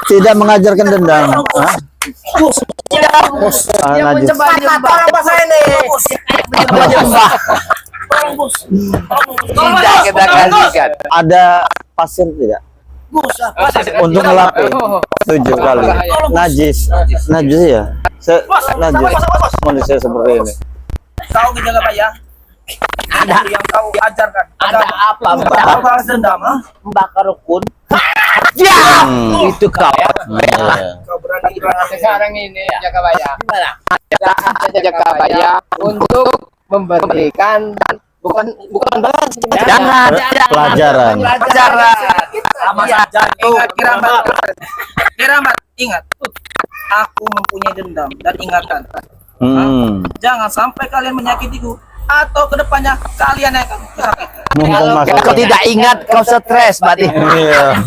tidak mengajarkan dendam. Hah? Najis. Tidak kita kasihkan. Ada pasir tidak? Untuk ngelapin 7 kali. Najis ya. Najis manusia seperti ini. Kau menjaga bayar. Ada yang kau ajarkan. Ada apa, Mbak? Kau balas dendam, ha? Mbak Karukun. Ya, itu kau. Kau berani Sekarang ini jaga bayar. Jaga bayar untuk memberikan bukan balas. Jangan. Pelajaran. Sama saja. Ingat, Kiramat, ingat. Aku mempunyai dendam dan ingatan. Jangan sampai kalian menyakitiku atau kedepannya kalian yang akan sakit. Mumpung Kau tidak ingat, kau stres, berarti. Iya.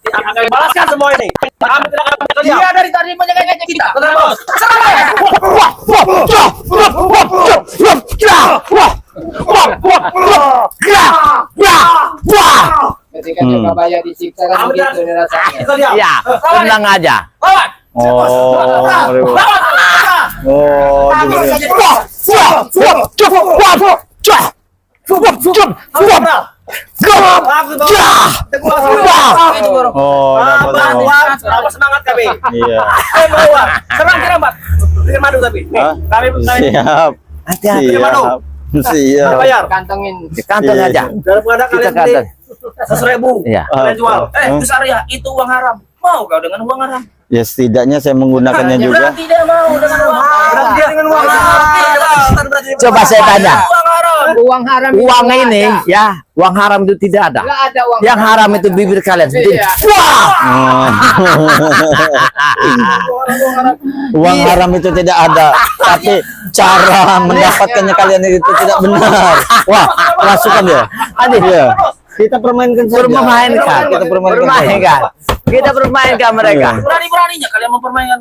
Akan balaskan semua ini. Kami tidak akan bekerja. Dia dari tadi menjaga kita. Benar, Bos. Ketika jaga bayar disiksa kan begitu rasanya. Ya, tenang aja. Semangat kami. Iya. Serang Kiramat. Bikin madu tapi. Siap. Siap. Bayar. Kantongin, kantong aja. Daripada Kita kalian kantong. 1.000. Iya. Kalian jual. Besar ya, itu uang haram. Mau kau dengan uang haram? Ya setidaknya saya menggunakannya juga. Berarti dia mau dengan uang haram. Berarti dia dengan uang haram. Coba saya tanya. Uang haram. Uang haram. Uang ini ya, uang haram itu tidak ada. Yang haram itu bibir kalian. Uang haram itu tidak ada, tapi cara mendapatkannya kalian itu tidak benar. Wah, masukkan ya. Iya. Kita permainkan saja. Kita permainkan mereka. Berani-beraninya kalian mempermainkan.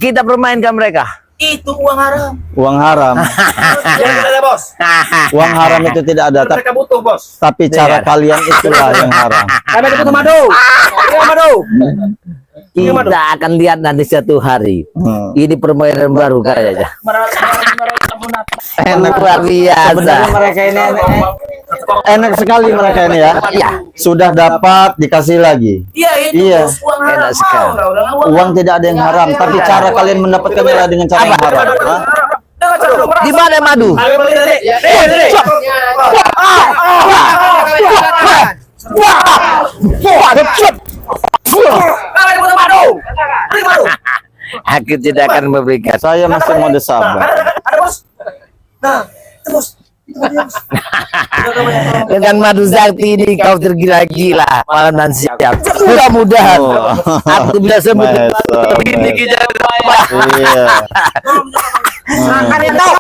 Kita permainkan mereka. Itu uang haram. Uang haram. Jangan ada, Bos. Uang haram itu tidak ada, Mereka butuh, Bos. tapi cara kalian itulah yang haram. Kami butuh madu. Madu. Kita akan lihat nanti suatu hari. Ini permainan baru kayaknya. Enak Luar biasa. Sebenarnya mereka ini enak sekali mereka ini ya. Iya. Sudah dapat dikasih lagi. Iya, itu Iya. Bos. Uang haram. Enak sekali. Uang tidak ada yang haram, tapi cara kalian mendapatkannya adalah dengan cara yang haram. Hah? Di mana madu? Aku tidak akan memberikan. Saya masih mode sabar. Ada, Bos. Nah, itu, Bos. Dengan madu zakti ini kau tergila-gila malam dan siang. Mudah-mudahan aku bisa sembuh. Ini kita. Iya. Kalian tahu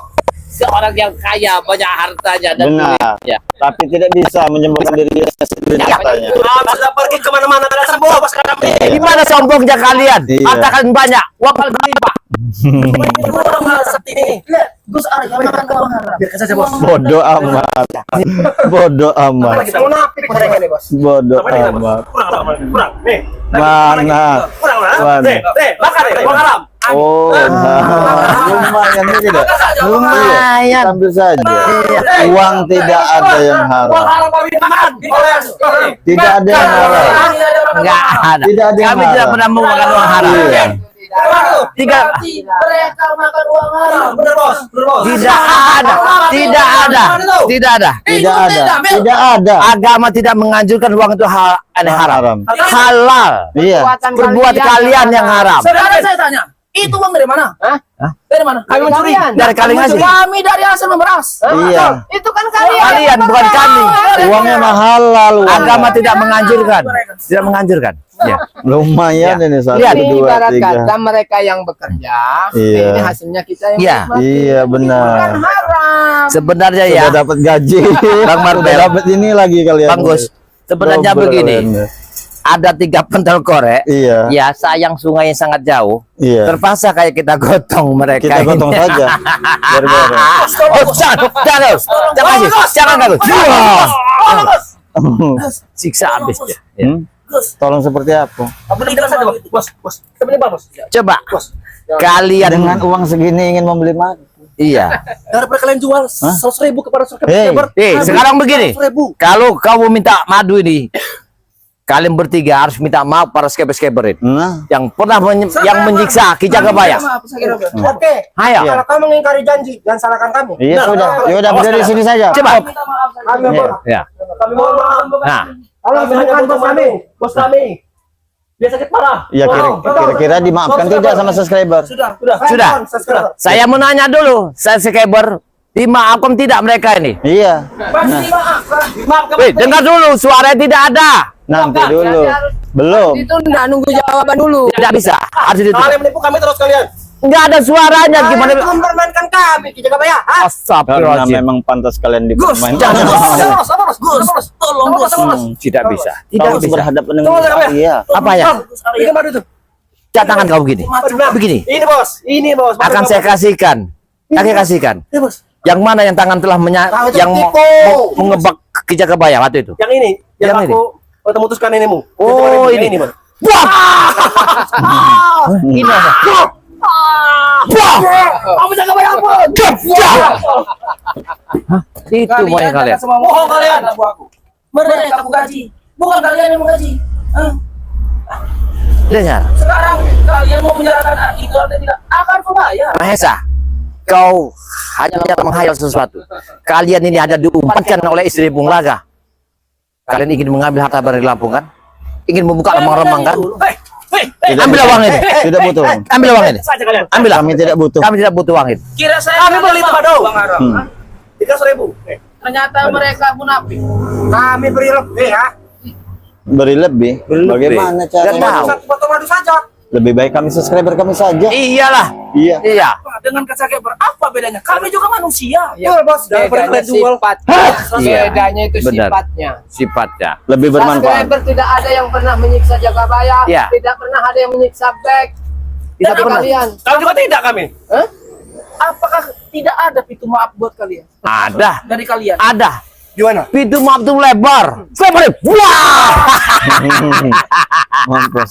seorang yang kaya banyak hartanya dan Benar. duitnya. Tapi tidak bisa menyembuhkan dirinya sendiri katanya. Sudah pergi kemana-mana tidak sembuh, Bos. Di mana sombongnya kalian? Iya. Harta kalian banyak, uang kalian berlimpah. Gus Ari, kami makan uang haram. Biarkan saja, Bos. Bodoh amat. Bodoh amat. Kita munafik mereka ini, Bos. Bodoh amat. Kurang. Nih. Mana? Kurang lah. Mana? Makan deh, uang haram. Oh, nah. Lumayan ini tidak? Lumayan. Ambil saja. Uang tidak ada yang Uang haram. haram kami makan. Tidak ada yang haram. Enggak ada. Tidak ada yang Kami tidak haram. pernah memakan uang haram. Iya. Tiga. Mereka makan uang haram. Benar, Bos. Tidak ada. Tidak ada. Tidak ada. Tidak ada. Tidak ada. Agama tidak menganjurkan uang itu haram. Halal. Iya. Berbuat kalian yang haram. Saudara saya tanya, itu uang dari mana? Hah? Dari mana? Kami mencuri. Dari kalian ngasih. Kami dari hasil memeras. Iya. Itu kan kalian. Kalian bukan kami. Uangnya mahal lalu. Agama tidak menganjurkan. Tidak menganjurkan. Ya. Lumayan ini satu, Lihat, Ini dua, ibarat tiga. kata mereka yang bekerja, Iya. ini hasilnya kita yang Iya. menikmati. Iya benar. Haram. Sebenarnya ya, Sudah dapat gaji. Bang Marbel. Sudah dapat ini lagi kalian. Bang Gus. Sebenarnya Double begini. kalian. Ada 3 pentel korek. Iya. Ya, sayang sungai yang sangat jauh. Iya. Terpaksa kayak kita gotong mereka. Kita gotong ini. saja. Biar-biar. Oh, jangan, jangan, jangan, jangan. Siksa habis dia. Ya. Gus, Tolong seperti apa? beli saja, Bos. Bos. Kita beli Bos. Coba Bos. kalian Dengan uang segini ingin membeli madu. iya. Daripada kalian jual 100.000 kepada Hey. Sekarang begini. 100.000. Kalau kamu minta madu ini, kalian bertiga harus minta maaf para skeber-skeber itu Nah, yang pernah yang menyiksa Ki Jagabaya. Oke. Ayo. Kalau kamu mengingkari janji, jangan salahkan kami. iya sudah. Ya udah berdiri sini saja. Coba. Kami mohon maaf. Ya. Kami mohon maaf. Nah, Tolong sembuhkan bos kami. Bos kami. Dia sakit parah. Ya kira-kira dimaafkan tidak sama subscriber? Sudah. Sudah. Saya mau nanya dulu, saya skeber, dimaafkan tidak mereka ini? Iya. Pasti maaf. Wih, dengar dulu, suaranya tidak ada. Nanti dulu. Belum. Itu enggak nunggu jawaban dulu. Tidak bisa. Harus itu. Kalian menipu kami terus kalian. Enggak ada suaranya gimana? Kalian mempermainkan kami, Ki Jagabaya. Karena Astagfirullahaladzim. memang pantas kalian Gus, dipermainkan. jangan. Gus, tolong Gus. Tidak bisa. Kau Tidak harus bisa. berhadapan dengan Tunggu, iya. Apa ya? Ini madu itu. Cak tangan kau begini. Begini. Ini bos. Akan saya kasihkan. Saya kasihkan. Ini bos. Yang mana yang tangan telah yang mengebak Ki Jagabaya waktu itu? Yang ini, yang Yang aku memutuskan inimu. Oh, Yang ini. bos. Ini apa? Kamu jangan banyak ampun. Itu maunya kalian. Bohong kalian. Mereka aku gaji, bukan kalian yang menggaji. Dengar. Sekarang kalian mau menyerahkan itu atau tidak? Akan kubayar. Mahesa, kau hanya menghayal sesuatu. Kalian ini ada diumpankan oleh istri Bung Laga. Kalian ingin mengambil harta dari Lampung kan? Ingin membuka remang-remang kan? Ambil uang ini. Tidak butuh. Ambil uang ini. Saja kalian. Ambil. Kami tidak butuh. Kami tidak butuh uang ini. Kira saya kami beli tempat uang haram. 300.000. Ternyata mereka munafik. Kami beri lebih ya. Beri lebih. Bagaimana Nggak caranya? tahu. Satu botol madu saja. Lebih baik kami subscriber kami saja. Iyalah. Iya. Iya. Dengan kesakitan apa bedanya? Kami juga manusia. Betul bos. Daripada Bedanya kalian jual. sifatnya. Iya. Bedanya itu Benar. sifatnya. Sifatnya. Lebih bermanfaat. Subscriber tidak ada yang pernah menyiksa Jagabaya. Iya. Tidak pernah ada yang menyiksa back. Tidak Tapi pernah. kalian. Kami juga tidak kami. Hah? Apakah tidak ada pintu maaf buat kalian? Ada. Dari kalian. Ada. Gimana? Pintu maaf itu lebar. Lebar. Wah. Mampus.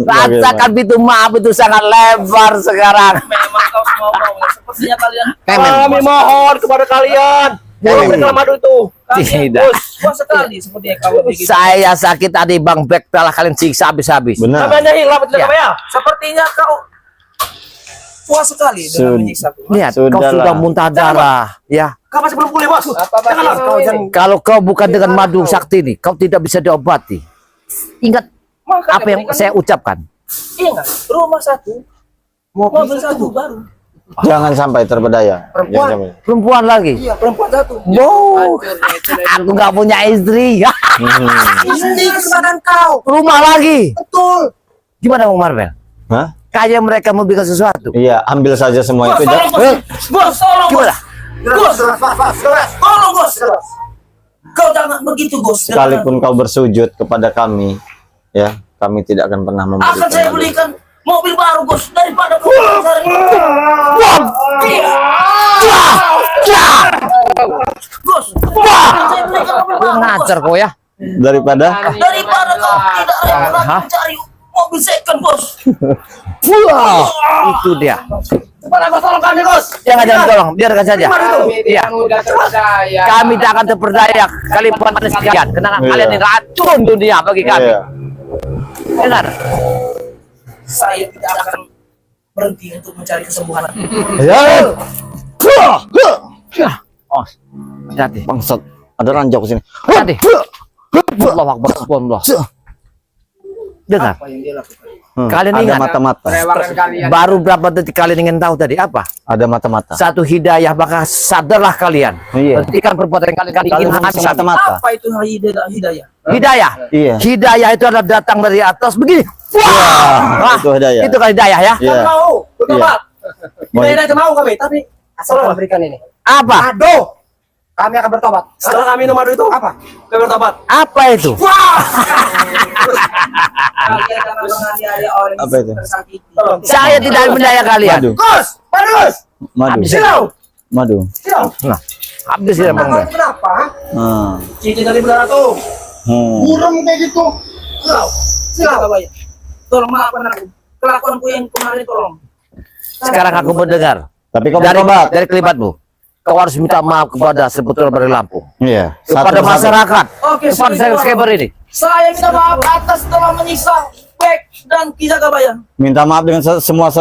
Rasakan pintu maaf itu sangat lebar sekarang. Memang kau semua bohong. Sepertinya kalian. Kami mohon kepada kalian. Tolong berikan madu itu. Tidak. Puas sekali seperti yang kau bikin. Saya sakit tadi Bang Bek telah kalian siksa habis-habis. Benar. Hanya hilang tidak Ya. apa ya? Sepertinya kau puas sekali dengan menyiksa. Lihat, kau Sudahlah. sudah muntah darah. Ya, Kau masih belum pulih bos. Janganlah kau jangan. kalau kau bukan dengan madu sakti ini, kau tidak bisa diobati. Ingat Maka apa yang saya ucapkan. ingat rumah satu, mobil satu baru. Jangan sampai terbedaya. Jangan sampai. Perempuan lagi. Iya perempuan satu. Wow, aku nggak punya istri. Ini kesalahan kau. Rumah lagi. Betul. Gimana Bang Marvel? Hah? Kayak mereka mau bikin sesuatu. Iya, ambil saja semua Bos, itu. tolong bos. Bos, tolong bos. Gimana? Bos, tolong bos. Kau jangan begitu bos. Sekalipun kau bersujud kepada kami, ya, kami tidak akan pernah memberikan. Akan saya madu. belikan mobil baru bos daripada kau sekarang ini. Iya. Bos, akan saya belikan mobil baru bos. Ngajar kau ya. Daripada Daripada kau tidak rela Hah? mencari mobil second bos. Wah, itu dia. Cepat bos tolong kami bos. Jangan tolong, biarkan saja. Kami Iya. tidak mudah terpercaya. Kami tidak akan terperdaya kali panas sekian. Kenangan Iya. kalian ini racun dunia bagi kami. iya. Dengar. Saya tidak akan berhenti untuk mencari kesembuhan. Ya. Oh, hati, Bangsat, ada ranjau ke sini. hati. Allah Akbar, Allah. Dengar. Apa yang dia lakukan? Kalian ada ingat mata-mata. Kerewangan kalian. baru berapa detik kalian ingin tahu tadi apa? Ada mata-mata. Satu hidayah, maka sadarlah kalian. Iya. Hentikan perbuatan kalian ingin Kalian habis harus mata-mata. Apa itu hidayah? Hidayah. Iya. Hidayah itu adalah datang dari atas begini. Wah, itu hidayah. Itu kan hidayah ya. Iya. Mau, bertobat. Mau- Hidayah itu mau kami, tapi Asal kau berikan ini. Apa? Madu. Kami akan bertobat. setelah kami minum madu itu Apa? kami bertobat. Apa itu? Kalian akan menganiaya orang Apa itu? yang tersakiti. Saya tidak mendaya kalian. Madu. Gus, Gus, Madu. silau, Madu. silau. Nah, habis ya Bang. Kenapa? Hmm. Cincin dari benar tuh. Burung kayak gitu. Silakan Kabaya. Tolong maafkan aku. Kelakuanku yang kemarin tolong. Sekarang aku mendengar Tapi kau dari bertobat. kalimatmu. Kau harus minta maaf kepada Seputar Bari Lampung, Iya. kepada Satu-satu. masyarakat, Oke, kepada subscriber ini. Saya minta maaf atas telah menyiksa Bek dan Kisah Kabaya. Minta maaf dengan semua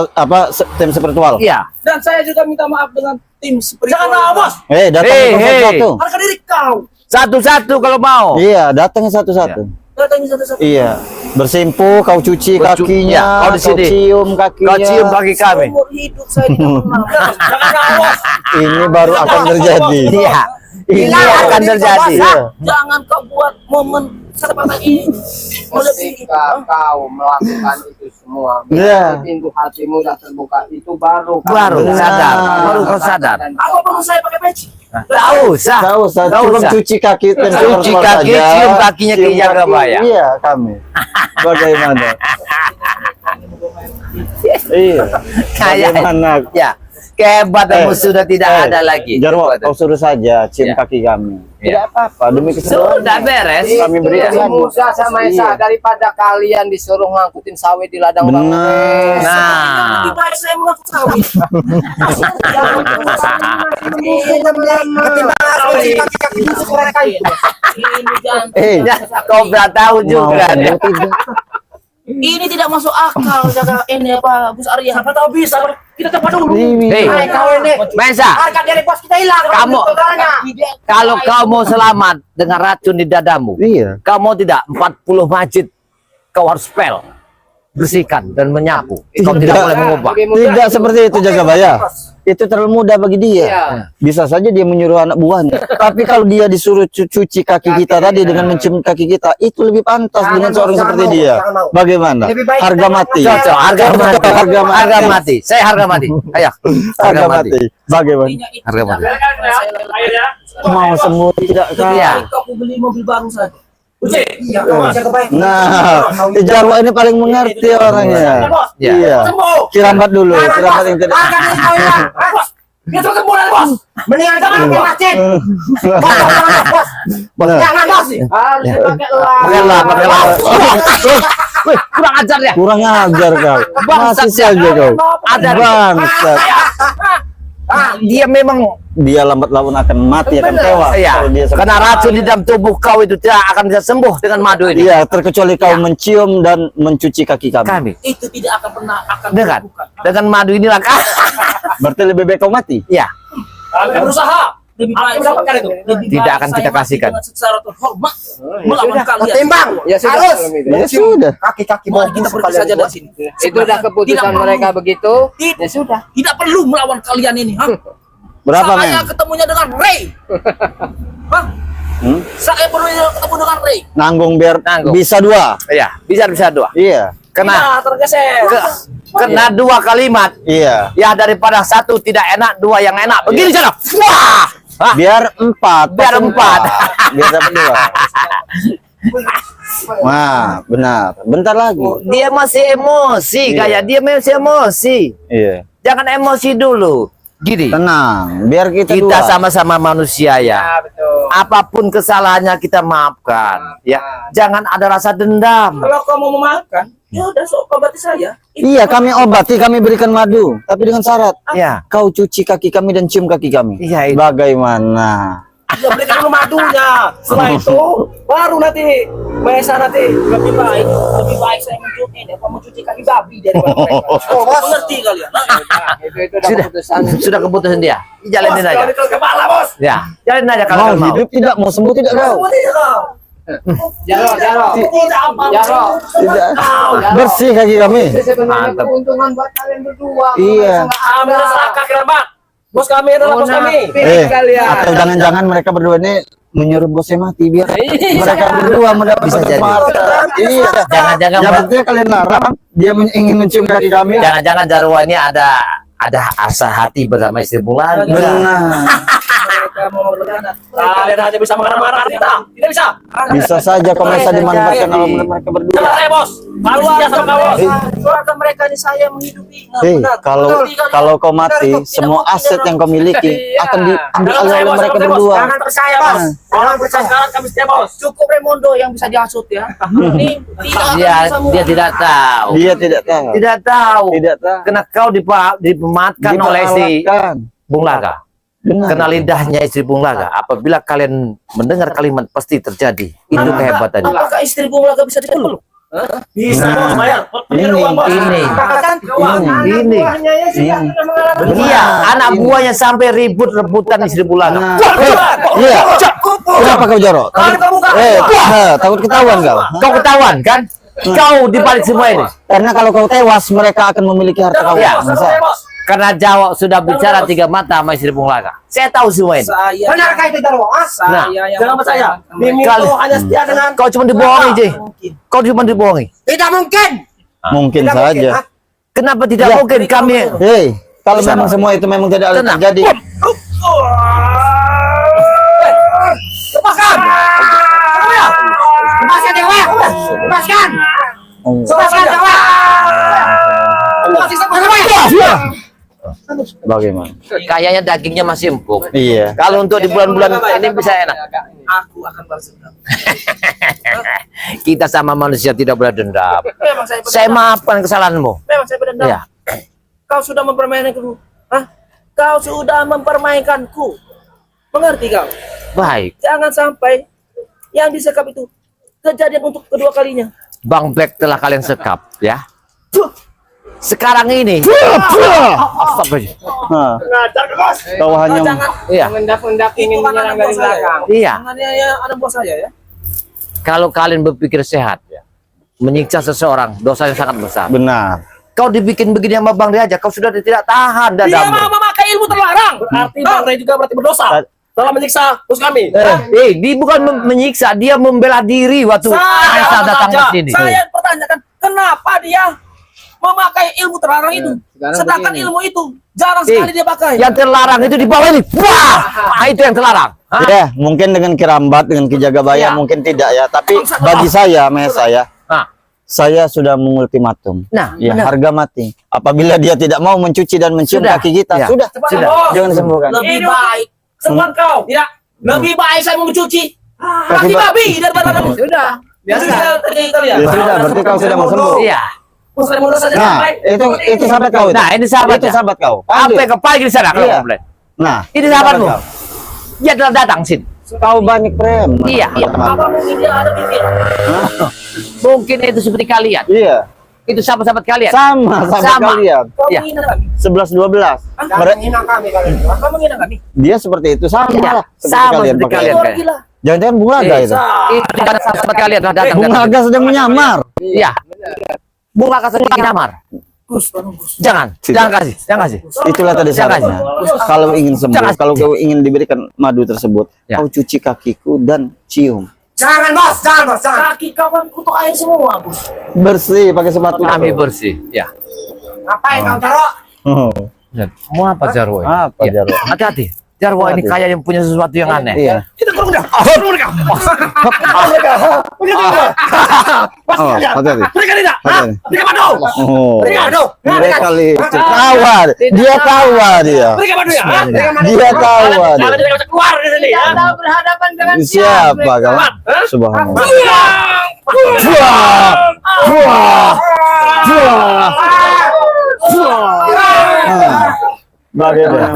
tim spiritual. Iya. Dan saya juga minta maaf dengan tim spiritual. Jangan bos. Datang Hei, satu-satu. Harga diri kau. Satu-satu kalau mau. Iya, datang satu-satu. Datangi satu-satu. Iya. Bersimpuh, kau cuci kakinya, Iya, kau di sini. cium kakinya. Kau cium kaki kami. Seumur hidup saya tidak pernah. Jangan bos. Ini baru akan terjadi. Iya. Ini akan terjadi. Iya. Jangan kau buat momen seperti ini melebihi. Ketika kau melakukan itu semua, Iya. pintu hatimu sudah terbuka, itu baru Baru kamu sadar, Benar. baru kau sadar. Apa perlu saya pakai peci? Tak usah. Tahu, saya Tak cuma usah. cuci kaki tim Cuci spiritual kaki, saja. cium kakinya Cium Ki Jagabaya. kaki. Iya, kami. Bagaimana? Iya. Kayak Bagaimana? ya. Kehebatan Eh, sudah tidak ada lagi. Jarwo, kau suruh saja cium Iya. kaki kami. Iya. Tidak apa-apa, demi keselamatan. Sudah beres. Kami berikan Itu lagi. Musa sama Esa, Iya. daripada kalian disuruh ngangkutin sawit di ladang Benar. bambu. Nah. Lebih baik saya mengangkut sawit. Ini jangan. Ya, kau sudah tahu juga. Mau, dia. tidak. Ini tidak masuk akal jaga ini apa Gus Arya. Siapa tahu bisa. Kita cepat dulu. Hei, Hai, kau ini. Mensa, Harga dari bos kita hilang. Kamu- Saudaranya. kalau kau mau selamat dengan racun di dadamu, Iya. kau mau tidak 40 masjid kau harus spell, bersihkan dan menyapu. Kau tidak Tidak. boleh mengubah. Lebih mudah. Tidak seperti itu Jagabaya. Itu terlalu mudah bagi dia. Iya. Bisa saja dia menyuruh anak buahnya. Tapi kalau dia disuruh cuci kaki kita tadi dengan mencium kaki kita, itu lebih pantas dengan seorang seperti dia. Bagaimana? Lebih baik Harga kita mati. Cocok, harga mati. Harga mati. Harga mati. Saya harga mati. Ayo, Harga mati. Bagaimana? Harga mati. Mau sembuh tidak kah? Iya. Kau beli mobil baru saja. Iya, kau bisa kebaik. Nah, Jarwo ini paling mengerti orangnya. Iya. Iya. Kiramat dulu, kiramat yang tidak. Harga dari kau hilang. Bos, itu sembulan bos. Mendingan jangan pakai masjid. Bos, jangan, bos. Benar. Jangan bos. Harus pakai elang. Pakai lah, pakai lah. Wih, kurang ajar ya. Kurang ajar kau. Masih saja kau. Ada Bangsat. dia memang Dia lambat laun akan mati, akan tewas. iya. Kalau dia Karena racun di dalam tubuh kau itu tidak akan bisa sembuh dengan madu ini. Iya, terkecuali kau mencium dan mencuci kaki kami. Kami Itu tidak akan pernah akan dengan terbuka. dengan madu inilah Berarti lebih baik kau mati. ya. Berusaha. Lebih baik mendapatkan itu. Lebih Tidak baik akan saya kita mati kasihkan. dengan secara terhormat melawan kalian. Timbang. Ya sudah. Ya Harus. sudah. Kaki-kaki Mau kita pergi saja dari sini. Itu udah keputusan Tidak mereka perlu. begitu. Tidak. Ya sudah. Tidak perlu melawan kalian ini, ha? Berapa, Saya men? ketemunya dengan Ray. Hah? Hmm? Saya perlu ketemu dengan Ray. Nanggung biar Nanggung. bisa dua. Iya, bisa dua. Iya. Kena Tidak tergeser. kena dua kalimat. Iya. Ya daripada satu tidak enak, dua yang enak. Begini cara. Wah! Hah? Biar empat. Biar pas empat. Biar dapat dua. Wah, benar. Bentar lagi. Dia masih emosi, Iya. kayak dia masih emosi. Iya. Jangan emosi dulu. Gini, Tenang. Biar kita kita dua. sama-sama manusia ya. Ya betul. Apapun kesalahannya kita maafkan, ya. Jangan ada rasa dendam. Kalau kamu memaafkan, ya udah sok obati saya. Iya, kami obati, kami berikan madu. Tapi dengan syarat. Ya. Kau cuci kaki kami dan cium kaki kami. Iya, itu. Bagaimana? Ya berikan dulu madunya. Setelah itu baru nanti Maesa nanti lebih baik saya mencuci ini apa mencuci kaki babi daripada mereka. Oh, mengerti kalian? Nah, Itu udah Sudah, keputusan. sudah keputusan dia. Jalanin bos, aja. kalau keras kepala bos. Ya, jalanin aja kalau Mau kalian mau. hidup tidak, mau sembuh tidak kau? Kamu tidak kau. Jaro, Jaro. Tidak apa. Jaro. Tidak. Bersih kaki kami. Itu sebenarnya Mantap. keuntungan buat kalian berdua. Iya. Kami serahkan kerabat. Bos kami adalah bos kami. Atau jangan-jangan mereka berdua ini menyuruh bosnya mati biar mereka berdua mendapat Bisa jadi. kesempatan. Iya. Jangan-jangan Ya buktinya kalian larang, dia ingin mencium kaki kami. jangan-jangan Jarwo ini ada asa hati bersama istri bulan. Benar. mereka mau berkhianat. Kalian hanya bisa marah-marah kita. Tidak bisa. Bisa saja kau merasa dimanfaatkan oleh mereka berdua. Dengar saya, Bos. Harus setia sama kau, Bos. Keluarga mereka ini saya menghidupi. Kalau kau mati, semua aset yang kau miliki akan diambil alih oleh mereka berdua. Jangan percaya, Bos. Orang percaya sekarang kami setia, Bos. Cukup Raimundo yang bisa dihasut ya. Ini Dia tidak tahu. Dia tidak tahu. Tidak tahu. Tidak tahu. Kena kau dipematkan oleh si Diperalatkan. Bung Laga. Benar. Kena lidahnya istri Bung Laga. Apabila kalian mendengar kalimat pasti terjadi. Itu kehebatannya. apakah istri Bung Laga bisa dipeluk? Bisa, Bos. Bayar. Ini. Ini. Iya, anak buahnya sampai ribut rebutan istri Bung Laga. Nah, iya. Kenapa kau jorok? Takut ketahuan kau. Kau ketahuan kan? Kau dibalik semua ini. Karena kalau kau tewas, mereka akan memiliki harta kau. Iya. Bos. Karena Jawa sudah bicara 3 mata sama istri Bung Laga. Saya tahu semua ini. Saya Benarkah itu, Jarwo? Nah, yang Jangan percaya. Mimi Kali- itu hanya setia dengan Kau cuma dibohongi, Ji. Kau cuma dibohongi. tidak mungkin. Mungkin Tidak mungkin, saja. ha? Kenapa tidak mungkin kami? Hei, kalau memang semua itu memang tidak ada Tenang. terjadi. Lepaskan. Lepaskan Dewa. Lepaskan. Lepaskan Dewa. Bagaimana? Kayaknya dagingnya masih empuk. Iya. Kalau untuk di bulan-bulan ini bisa enak. Aku akan balas dendam. Kita sama manusia tidak boleh dendam. Memang saya Saya maafkan kesalahanmu. Memang saya berdendam. Ya. Kau sudah mempermainkanku. Hah? Kau sudah mempermainkanku. Mengerti kau? Baik. Jangan sampai yang disekap itu kejadian untuk kedua kalinya. Bang Black telah kalian sekap, ya. Sekarang ini. Astagfirullah. Nah, Ngajar, Bos. kau hanya Jangan Iya. Mendak-mendak ingin itu kan menyerang anak dari buah saya. belakang. Iya. Jangan ya anak buah saya ya. Kalau kalian berpikir sehat, ya, menyiksa seseorang dosanya sangat besar. benar. Kau dibikin begini sama Bang Ray aja, kau sudah tidak tahan Dia dadamu. mau memakai ilmu terlarang. Berarti Bang Ray juga berarti berdosa. Telah menyiksa bos kami. Dia bukan menyiksa, dia membela diri waktu Aisyah datang ke sini. Saya pertanyakan kenapa dia memakai ilmu terlarang itu, sedangkan ilmu itu jarang sekali dia pakai. Yang terlarang itu di bawah ini. Wah, itu yang terlarang. Hah? Ya, mungkin dengan Kirambat, dengan Ki Jagabaya Ya. mungkin tidak ya. Tapi bagi saya, Nah, saya sudah mengultimatum. Nah, Ya, benar. harga mati. Apabila dia tidak mau mencuci dan mencium Sudah. kaki kita, Ya. sudah. Sudah. Jangan sembuhkan. Lebih baik Sempat kau. tidak, lebih baik saya mau mencuci Kaki kaki babi daripada kamu. sudah. Biasa kalian. Ya sudah, berarti kau sudah mau sembuh. Iya. Bos Raimundo saja Nah, sampai. itu sahabat kau. Nah, ini sahabat Itu ya? sahabat kau. Apa Panggil. yang kau panggil di sana kalau Iya. komplain? Nah, Ini sahabatmu. kau. Dia telah datang sini. Kau banyak preman. Iya. Apa mungkin dia ada pikir? Mungkin itu seperti kalian. Iya. Itu sahabat-sahabat kalian. Sama kalian. Kau Iya. menghina kami. 11-12. Jangan menghina kami kalian. Kau menghina kami. Dia seperti itu sama Iya, lah. Seperti sama kalian seperti pakai. kalian. Itu orang gila. Jangan-jangan Bung Laga itu. Itu karena sahabat kalian telah datang. Bung Laga sedang menyamar. Iya. Bung Laga sedang menyamar. Gus, tolong Gus. Jangan kasih. Itulah tadi Jangan. syaratnya. Kalau ingin sembuh, Jangan. kalau kau ingin diberikan madu tersebut, Ya. kau cuci kakiku dan cium. Jangan bos, jangan. Kaki kau kan kutuk air semua, Bos. Bersih pakai sepatu. Kami bersih. Ya. Ngapain kau Jarwo? Oh. Mau apa Jarwo? ini? Apa, Ya. Jarwo? Hati-hati. Jarwo ini Hati. kayak yang punya sesuatu yang aneh. Iya. Itu kurung dah. Kurung dah. Oh, hati-hati. Mereka tidak. Hati-hati. Mereka madu. Oh. Mereka madu. Mereka licik. Tawa. Dia tawa dia. Mereka madu ya. Dia tawa dia. Jangan dia keluar dari sini ya. Anda berhadapan dengan Siapa kau? Subhanallah. Bagaimana?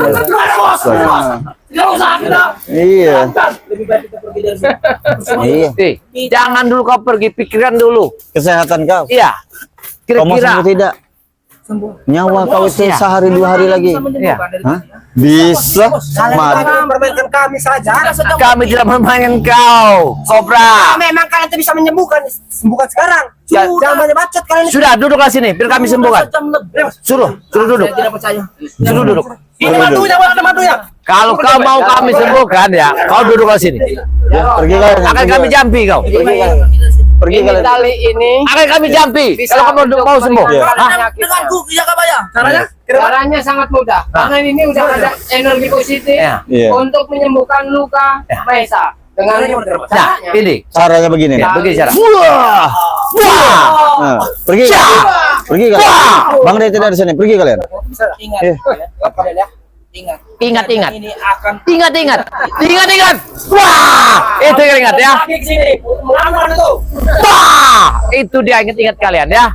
Tidak usah kita. Iya. Lebih baik kita pergi dari sini. Iya. Jangan dulu kau pergi, pikirkan dulu. Kesehatan kau. Iya. Kau mau Kira-kira sembuh tidak? Sembuh. Nyawa kau itu Iya. sehari 2 hari lagi. Bisa menyembuhkan dari Hah? sini, ya. Bisa. Kalian Madu. jangan mempermainkan kami saja. Kita sedang kami tidak memainkan kau, Kobra. Memang kalian tuh bisa menyembuhkan. Sembuhkan sekarang. Ya. Jangan banyak bacot kalian. Sudah duduklah sini, biar kami sembuhkan. Sejam lebih. Suruh duduk. Saya tidak percaya. Suruh duduk. Ini madunya, ada madunya. Kalau kau mau kami sembuhkan ya, kau duduklah sini. Ya, pergi kau. Akan kami jampi kau. Lebih baik kita pergi dari sini. Pergi Ini kalian. tali ini Akan kami jampi. bisa Kalau kamu untuk mau sembuh. Iya. Denganku Jagabaya. Caranya? Caranya sangat mudah. Karena ini udah ada energi positif Ya. Iya. untuk menyembuhkan luka Maesa. Dengan Nah, caranya. ini. Caranya begini. Ya, begini cara. Wah. Wah. Nah, pergi. Pergi kalian. Bang Ray tidak di sini. Pergi kalian. Ingat. Eh. Ya. Ingat. Ingat, ingat. Ini akan Ingat, ingat. Ingat, ingat. Wah, itu yang ingat ya. Kaki ke sini. Melawan itu. Wah, itu dia ingat-ingat kalian ya.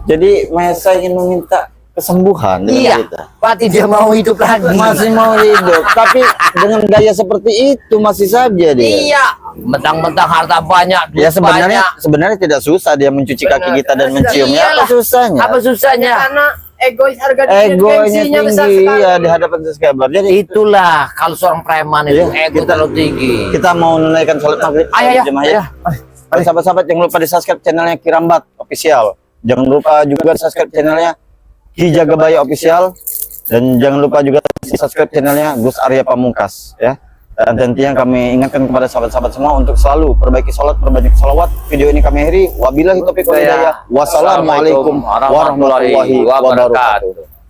Jadi Maesa ingin meminta kesembuhan dengan Iya. kita. Berarti dia mau hidup lagi. Masih mau hidup, tapi dengan gaya seperti itu masih saja dia. Iya. Mentang-mentang harta banyak, Ya duit sebenarnya tidak susah dia mencuci kaki kita dan Benar. menciumnya. Apa Iyalah. susahnya? Apa susahnya? Karena egois harga diri Egonya gengsinya besar tinggi sekali. ya di hadapan subscriber. Jadi Itulah kalau seorang preman itu Iya, ego terlalu tinggi. kita mau menunaikan sholat maghrib. Ayo, Jemaah ayo. ya. Mari sahabat-sahabat, jangan lupa di subscribe channelnya Kirambat Official. Jangan lupa juga subscribe channelnya Ki Jagabaya Official. Dan jangan lupa juga di subscribe channelnya Gus Arya Pamungkas ya. Dan tentunya kami ingatkan kepada sahabat-sahabat semua untuk selalu perbaiki sholat, perbanyak sholawat. Video ini kami akhiri. Wabillahi taufiq wal hidayah. Wassalamualaikum warahmatullahi wabarakatuh.